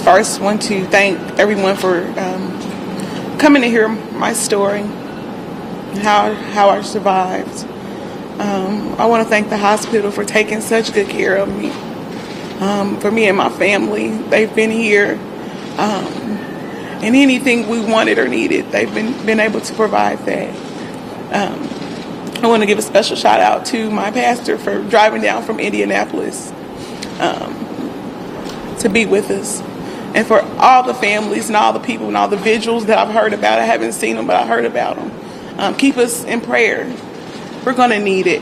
first want to thank everyone for coming to hear my story, how I survived. I want to thank the hospital for taking such good care of me. For me and my family, they've been here. And anything we wanted or needed, they've been able to provide that. I want to give a special shout out to my pastor for driving down from Indianapolis to be with us. And for all the families and all the people and all the vigils that I've heard about. I haven't seen them, but I heard about them. Keep us in prayer. We're going to need it.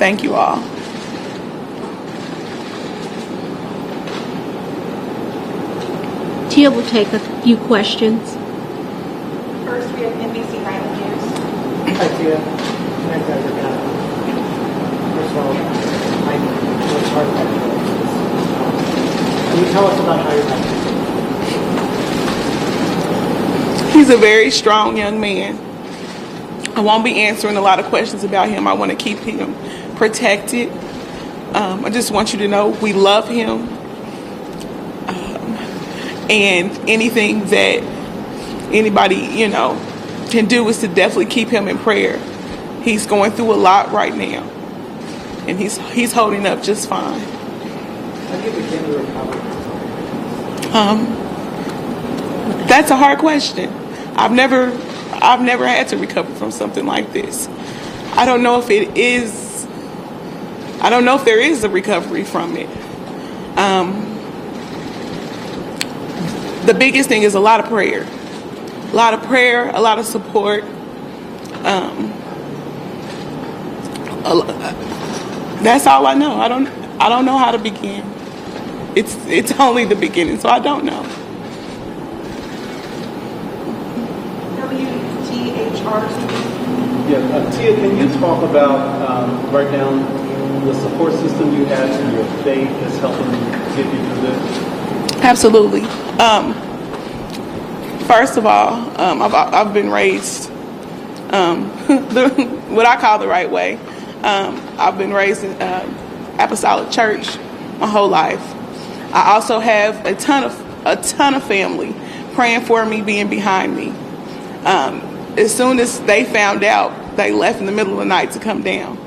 Thank you all. Tia will take a few questions. First, we have NBC Nightly News. Hi, Tia. First of all, I was hard about this. Can you tell us about how your husband? He's a very strong young man. I won't be answering a lot of questions about him. I want to keep him protected. I just want you to know we love him. And anything that anybody, can do is to definitely keep him in prayer. He's going through a lot right now. And he's holding up just fine. How do you begin to recover? That's a hard question. I've never had to recover from something like this. I don't know if there is a recovery from it. The biggest thing is a lot of prayer. A lot of prayer, a lot of support. That's all I know. I don't know how to begin. It's only the beginning, so I don't know. WTHR-TV. Yeah, Tia, can you talk about right now the support system you have and your faith that's helping get you through this? Absolutely. First of all, I've been raised what I call the right way. I've been raised in apostolic church my whole life. I also have a ton of family praying for me, being behind me. As soon as they found out, they left in the middle of the night to come down.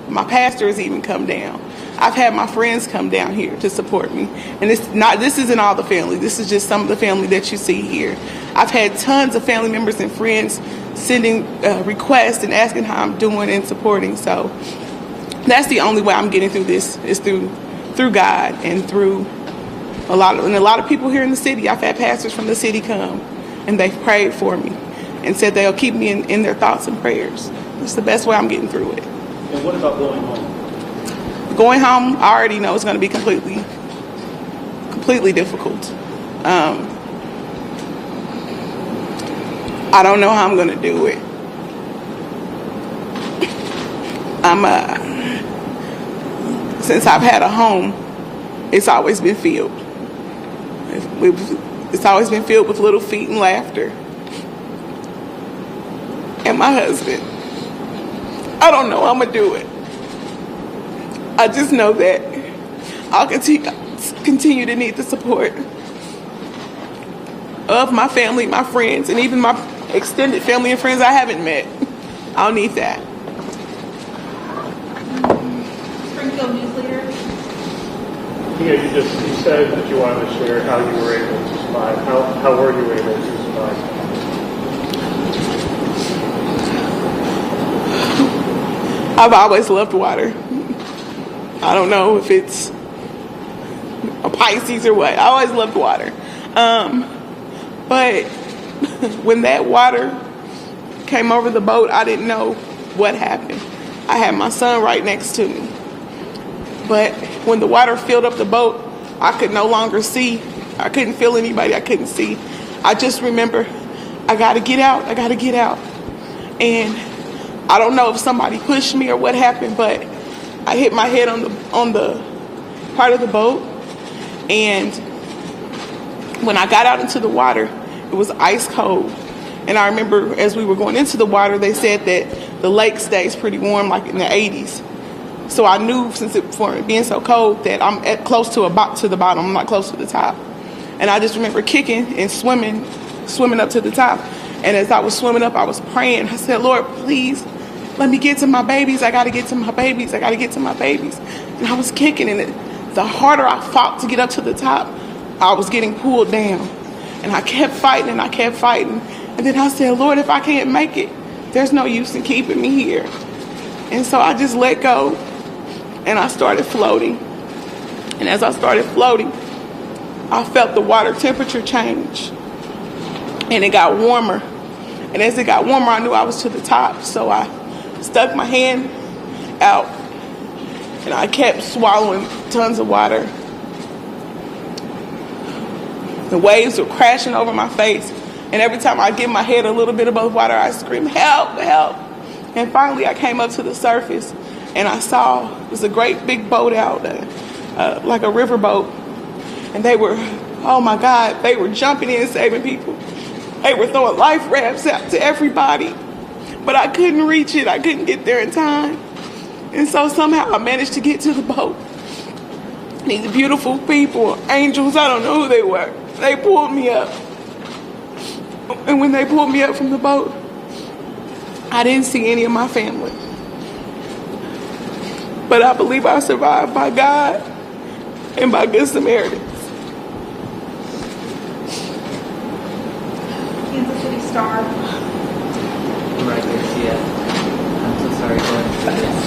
My pastor has even come down. I've had my friends come down here to support me. And this isn't all the family. This is just some of the family that you see here. I've had tons of family members and friends sending requests and asking how I'm doing and supporting. So that's the only way I'm getting through this is through God and through a lot of people here in the city. I've had pastors from the city come and they've prayed for me and said they'll keep me in their thoughts and prayers. It's the best way I'm getting through it. And what about going home? Going home, I already know it's going to be completely difficult. I don't know how I'm going to do it. Since I've had a home, it's always been filled. It's always been filled with little feet and laughter. And my husband, I don't know how I'm going to do it. I just know that I'll continue to need the support of my family, my friends, and even my extended family and friends I haven't met. I'll need that. Springfield News Leader. Yeah, you said that you wanted to share how you were able to survive. How were you able to survive? I've always loved water. I don't know if it's a Pisces or what. I always loved water. But when that water came over the boat, I didn't know what happened. I had my son right next to me. But when the water filled up the boat, I could no longer see. I couldn't feel anybody. I couldn't see. I just remember, I got to get out. I got to get out. And I don't know if somebody pushed me or what happened, but I hit my head on the part of the boat. And when I got out into the water, it was ice cold. And I remember as we were going into the water, they said that the lake stays pretty warm, like in the 80s. So I knew for it being so cold that I'm close to the bottom. I'm not close to the top. And I just remember kicking and swimming up to the top. And as I was swimming up, I was praying. I said, Lord, please let me get to my babies. I got to get to my babies. I got to get to my babies. And I was kicking, and the harder I fought to get up to the top, I was getting pulled down. And I kept fighting and I kept fighting. And then I said, Lord, if I can't make it, there's no use in keeping me here. And so I just let go and I started floating. And as I started floating, I felt the water temperature change. And it got warmer. And as it got warmer, I knew I was to the top. So I stuck my hand out and I kept swallowing tons of water. The waves were crashing over my face. And every time I get my head a little bit above water, I scream, help, help. And finally I came up to the surface and I saw, it was a great big boat out, like a river boat. And they were, oh my God, they were jumping in and saving people. They were throwing life rafts out to everybody. But I couldn't reach it. I couldn't get there in time. And so somehow I managed to get to the boat. These beautiful people, angels, I don't know who they were. They pulled me up. And when they pulled me up from the boat, I didn't see any of my family. But I believe I survived by God and by Good Samaritans. Kansas City Star. Right, Garcia. I'm so sorry going through this.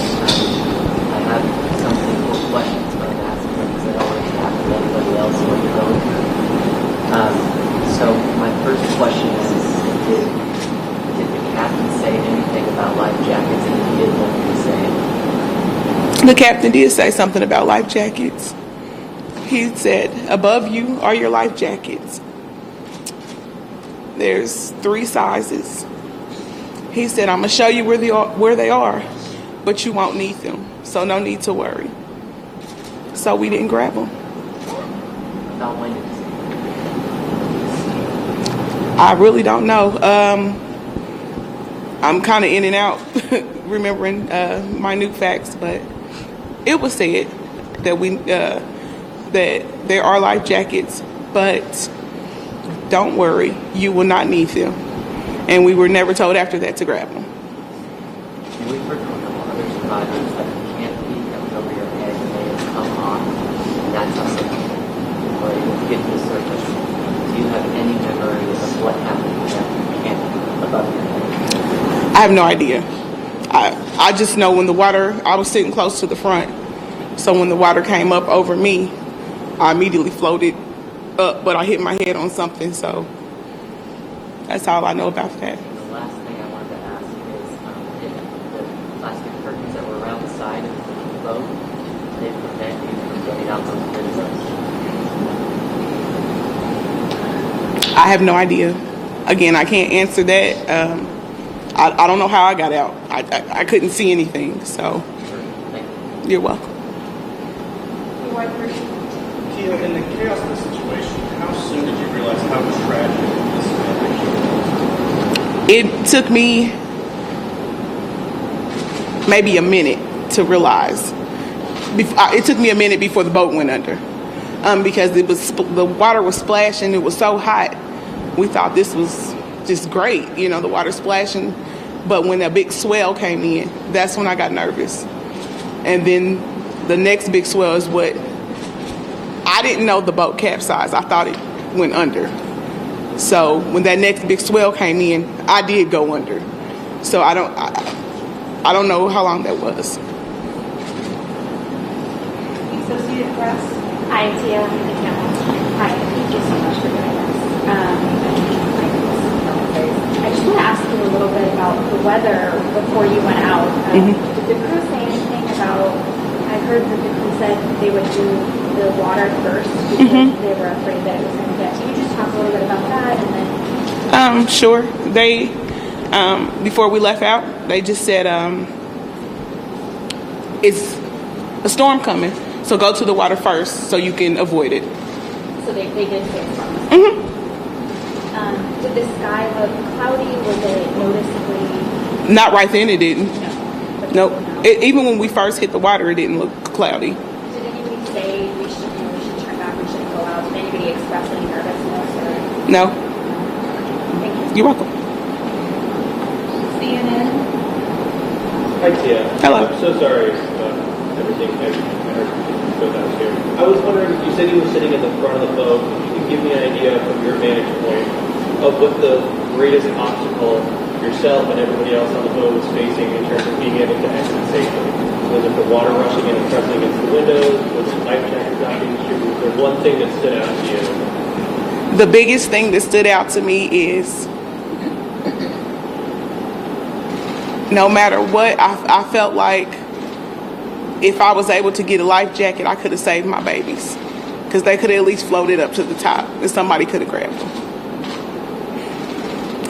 I have some simple questions, but I'm asking them because I always ask everybody else what you're going through. So my first question is, did the captain say anything about life jackets, and if he did, what did he say? The captain did say something about life jackets. He said, above you are your life jackets. There's 3 sizes. He said, I'm going to show you where they are, but you won't need them. So no need to worry. So we didn't grab them. About when did he say that? I really don't know. I'm kind of in and out remembering minute facts, but it was said that that there are life jackets, but don't worry, you will not need them. And we were never told after that to grab them. And we've heard from a couple other survivors that the canopy that was over your head may have come off, and that's how some were able to get to the surface. Do you have any memory of what happened with that canopy above your head? I have no idea. I just know when the water, I was sitting close to the front, so when the water came up over me, I immediately floated up, but I hit my head on something, so that's all I know about that. And the last thing I wanted to ask is if the plastic curtains that were around the side of the boat, they prevent you from getting out those windows. I have no idea. Again, I can't answer that. I don't know how I got out. I couldn't see anything, so Thank you. you're welcome. Your wife, Ruth. Tia, in the chaos of the situation, how soon did you realize how tragic this situation was? It took me maybe a minute to realize. It took me a minute before the boat went under, because the water was splashing. It was so hot. We thought this was just great, the water splashing. But when a big swell came in, that's when I got nervous. And then the next big swell is what I didn't know the boat capsized. I thought it went under. So when that next big swell came in, I did go under. So I don't know how long that was. Associated Press. Hi, Tia. Hi, thank you so much for doing this. I just want to ask you a little bit about the weather before you went out. Did the crew say anything about, I heard that the crew said they would do the water first because they were afraid that it was going to get. Can you just talk a little bit about that? And then Sure. They, before we left out, they just said, it's a storm coming, so go to the water first so you can avoid it. so they did say something. Did the sky look cloudy? Was it noticeably? Not right then, it didn't. No. Nope. Even when we first hit the water, it didn't look cloudy. Did anybody say we should turn back, we shouldn't go out? Did anybody express any nervousness or? No. Thank you. You're welcome. CNN. Hi, Tia. Hello. I'm so sorry everything I heard goes out here. I was wondering, you said you were sitting in the front of the boat. If you could give me an idea from your vantage point of what the greatest obstacle yourself and everybody else on the boat was facing in terms of being able to exit safely. Was it the water rushing in and pressing against the windows? Was it life jackets not being distributed? Was there one thing that stood out to you? The biggest thing that stood out to me is no matter what, I felt like if I was able to get a life jacket, I could have saved my babies. Because they could have at least floated up to the top and somebody could have grabbed them.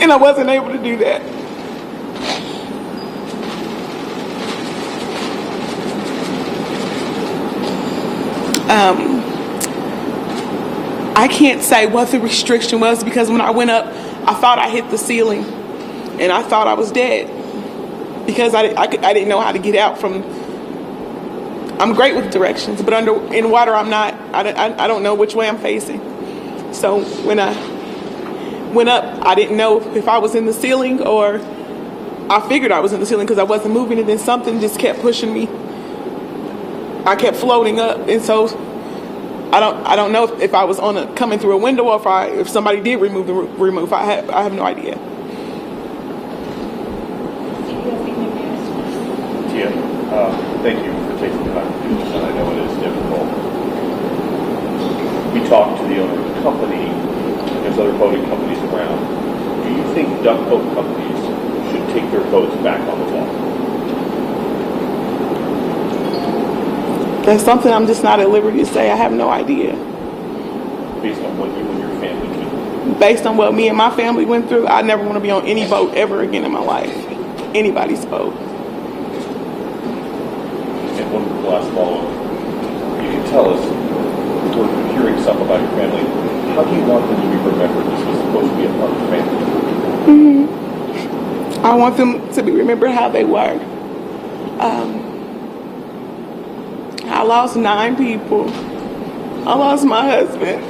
And I wasn't able to do that. I can't say what the restriction was because when I went up, I thought I hit the ceiling and I thought I was dead because I didn't know how to get out from. I'm great with directions, but in water I'm not. I don't know which way I'm facing. So when I went up, I didn't know if I was in the ceiling or I figured I was in the ceiling because I wasn't moving, and then something just kept pushing me. I kept floating up, and so I don't know if I was coming through a window or if somebody did remove the roof. I have no idea. Tia, thank you for taking the time to do this, and I know it is difficult. We talked to the owner of the company. There's other boating companies around. Do you think duck boat companies should take their boats back on the water? That's something I'm just not at liberty to say. I have no idea. Based on what you and your family do? Based on what me and my family went through, I never want to be on any boat ever again in my life. Anybody's boat. And one last follow-up. You can tell us, we're hearing stuff about your family. How do you want them to be remembered? This was supposed to be a part of the family. I want them to be remembered how they were. I lost 9 people. I lost my husband,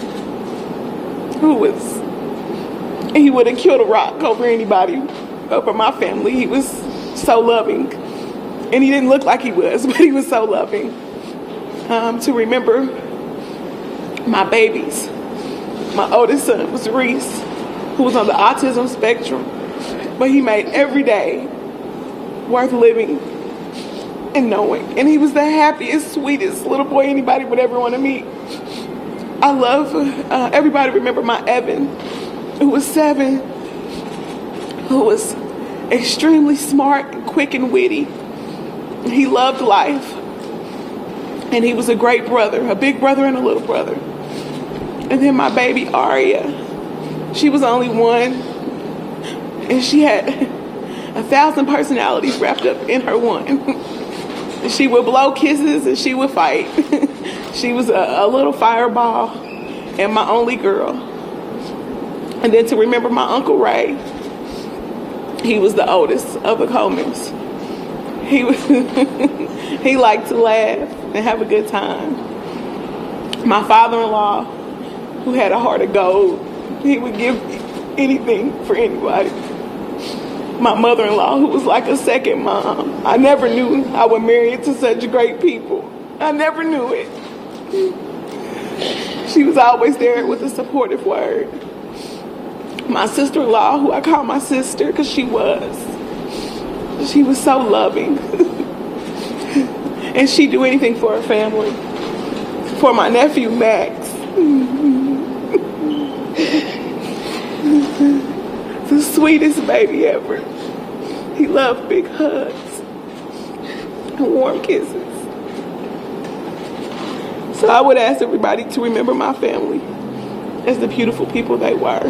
he would have killed a rock over anybody, over my family. He was so loving. And he didn't look like he was, but he was so loving. To remember my babies. My oldest son was Reese, who was on the autism spectrum, but he made every day worth living and knowing. And he was the happiest, sweetest little boy anybody would ever want to meet. I love everybody remember my Evan, who was 7, who was extremely smart and quick and witty. He loved life. And he was a great brother, a big brother and a little brother. And then my baby Aria, she was only 1, and she had 1,000 personalities wrapped up in her one. She would blow kisses and she would fight. She was a little fireball and my only girl. And then to remember my Uncle Ray, he was the oldest of the Colemans. He liked to laugh and have a good time. My father-in-law, who had a heart of gold, he would give anything for anybody. My mother-in-law, who was like a second mom. I never knew I would marry into such great people. I never knew it. She was always there with a supportive word. My sister-in-law, who I call my sister because she was so loving. And she'd do anything for her family. For my nephew, Max. The sweetest baby ever. He loved big hugs and warm kisses. So I would ask everybody to remember my family as the beautiful people they were.